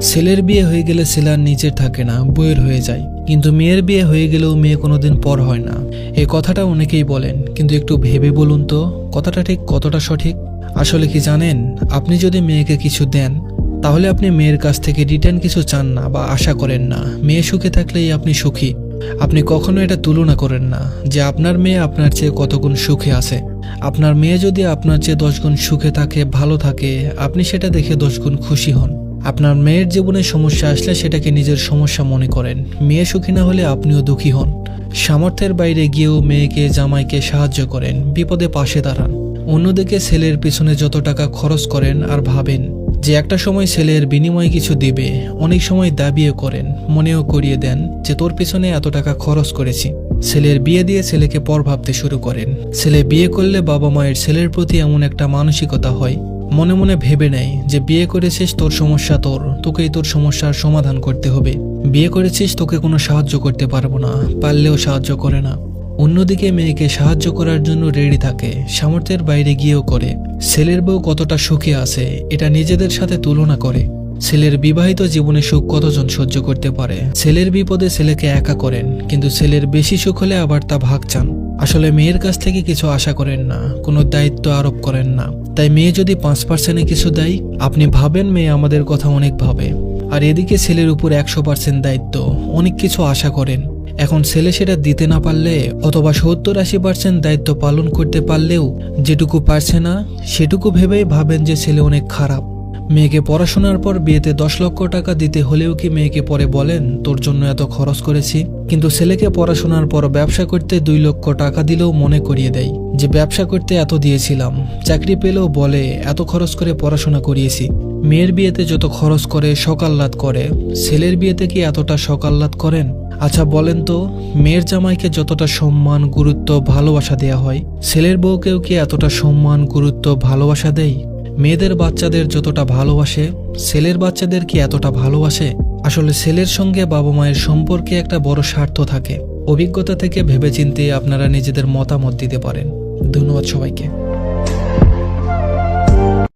ছেলের বিয়ে হয়ে গেলে ছেলে আর নিজের থাকে না, বইয়ের হয়ে যায়। কিন্তু মেয়ের বিয়ে হয়ে গেলেও মেয়ে কোনোদিন পর হয় না। এই কথাটা অনেকেই বলেন, কিন্তু একটু ভেবে বলুন তো কথাটা ঠিক কতটা সঠিক। আসলে কি জানেন, আপনি যদি মেয়েকে কিছু দেন তাহলে আপনি মেয়ের কাছ থেকে রিটার্ন কিছু চান না বা আশা করেন না। মেয়ে সুখে থাকলেই আপনি সুখী। আপনি কখনো এটা তুলনা করেন না যে আপনার মেয়ে আপনার চেয়ে কত গুণ সুখে আছে। আপনার মেয়ে যদি আপনার চেয়ে 10 গুণ সুখে থাকে, ভালো থাকে, আপনি সেটা দেখে 10 গুণ খুশি হন। আপনার মেয়ের জীবনে সমস্যা আসলে সেটাকে নিজের সমস্যা মনে করেন। মেয়ে সুখী না হলে আপনিও দুঃখী হন। সামর্থ্যের বাইরে গিয়েও মেয়েকে জামাইকে সাহায্য করেন, বিপদে পাশে দাঁড়ান। অন্যদিকে ছেলের পিছনে যত টাকা খরচ করেন আর ভাবেন যে একটা সময় ছেলের বিনিময়ে কিছু দিবে, অনেক সময় দাবিও করেন, মনেও করিয়ে দেন যে তোর পিছনে এত টাকা খরচ করেছি। ছেলের বিয়ে দিয়ে ছেলেকে পর ভাবতে শুরু করেন। ছেলে বিয়ে করলে বাবা মায়ের ছেলের প্রতি এমন একটা মানসিকতা হয়, মনে মনে ভেবে নেয় যে বিয়ে করেছিস, তোর সমস্যা তোকেই তোর সমস্যার সমাধান করতে হবে। বিয়ে করেছিস, তোকে কোনো সাহায্য করতে পারবো না, পারলেও সাহায্য করে না। অন্যদিকে মেয়েকে সাহায্য করার জন্য রেডি থাকে, সামর্থ্যের বাইরে গিয়েও করে। ছেলের বউ কতটা সুখে আছে এটা নিজেদের সাথে তুলনা করে। ছেলের বিবাহিত জীবনে সুখ কতজন সহ্য করতে পারে। ছেলের বিপদে ছেলেকে একা করেন, কিন্তু ছেলের বেশি সুখ হলে আবার তা ভাগ চান। আসলে মেয়ের কাছ থেকে কিছু আশা করেন না, কোনো দায়িত্ব আরোপ করেন না। তাই মেয়ে যদি 5% কিছু দেয়, আপনি ভাবেন মেয়ে আমাদের কথা অনেক ভাবে। আর এদিকে ছেলের উপর 100% দায়িত্ব, অনেক কিছু আশা করেন। এখন ছেলে সেটা দিতে না পারলে অথবা 70-80% দায়িত্ব পালন করতে পারলেও যেটুকু পারছে না সেটুকু ভেবেই ভাবেন যে ছেলে অনেক খারাপ। মেয়েকে পড়াশোনার পর বিয়েতে 10 লক্ষ টাকা দিতে হলেও কি মেয়েকে পরে বলেন তোর জন্য এত খরচ করেছি? কিন্তু ছেলেকে পড়াশোনার পর ব্যবসা করতে 2 লক্ষ টাকা দিলেও মনে করিয়ে দেয় যে ব্যবসা করতে এত দিয়েছিলাম। চাকরি পেলেও বলে এত খরচ করে পড়াশোনা করিয়েছি। মেয়ের বিয়েতে যত খরচ করে, সকাল্লাদ করে, ছেলের বিয়েতে কি এতটা সকাল্লাদ করেন? আচ্ছা বলেন তো, মেয়ের জামাইকে যতটা সম্মান, গুরুত্ব, ভালোবাসা দেয়া হয়, ছেলের বউকেও কি এতটা সম্মান, গুরুত্ব, ভালোবাসা দেয়? মেয়েদের বাচ্চাদের যতটা ভালোবাসে, ছেলের বাচ্চাদের কি এতটা ভালোবাসে? আসলে ছেলের সঙ্গে বাবা মায়ের সম্পর্কে একটা বড় স্বার্থ থাকে। অভিজ্ঞতা থেকে ভেবেচিন্তে আপনারা নিজেদের মতামত দিতে পারেন। ধন্যবাদ সবাইকে।